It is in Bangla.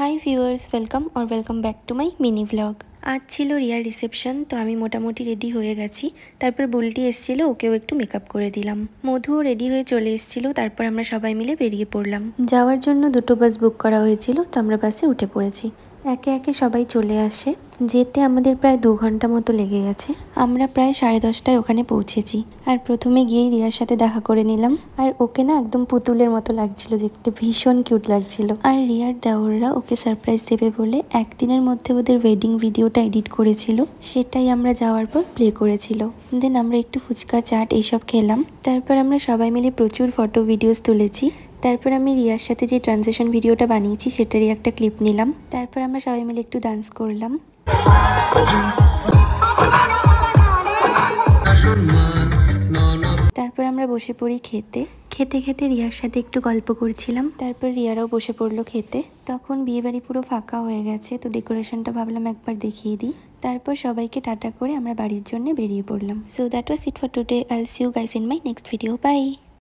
High viewers welcome back to my mini vlog. आज छिलो रियार रिसेपशन, तो आमी मोटामुटी रेडी हो गेছি। তারপর বুলটি এসেছিল, ওকেও একটু মেকআপ করে দিলাম। মধুও রেডি হয়ে চলে এসেছিল। তারপর আমরা সবাই মিলে বেরিয়ে পড়লাম। যাওয়ার জন্য দুটো বাস বুক করা হয়েছিল, তো আমরা বাসে উঠে পড়েছি। একে একে সবাই চলে আসে। যেতে আমাদের প্রায় 2 ঘন্টা মতো লেগে গেছে। আমরা প্রায় 10:30টায় ওখানে পৌঁছেছি। আর প্রথমে গিয়ে রিয়ার সাথে দেখা করে নিলাম। আর ওকে না একদম পুতুলের মতো লাগছিল দেখতে, ভীষণ কিউট লাগছিল। আর রিয়ার দেওররা ওকে সারপ্রাইজ দেবে বলে একদিনের মধ্যে ওদের ওয়েডিং ভিডিওটা এডিট করেছিল, সেটাই আমরা যাওয়ার পর প্লে করেছিল। দেন আমরা একটু ফুচকা, চাট এইসব খেলাম। তারপর আমরা সবাই মিলে প্রচুর ফটো ভিডিওস তুলেছি। তারপর আমি রিয়ার সাথে যে ট্রানজিশন ভিডিওটা বানিয়েছি সেটারই একটা ক্লিপ নিলাম। তারপর আমরা সবাই মিলে একটু ডান্স করলাম। তারপর আমরা বসে পড়ি খেতে খেতে রিয়ার সাথে একটু গল্প করছিলাম। তারপর রিয়ারাও বসে পড়লো খেতে। তখন বিয়েবাড়ি পুরো ফাঁকা হয়ে গেছে, তো ডেকোরেশনটা ভাবলাম একবার দেখিয়ে দিই। তারপর সবাইকে টাটা করে আমরা বাড়ির জন্য বেরিয়ে পড়লাম। So that was it for today. I will see you guys in my next video. By.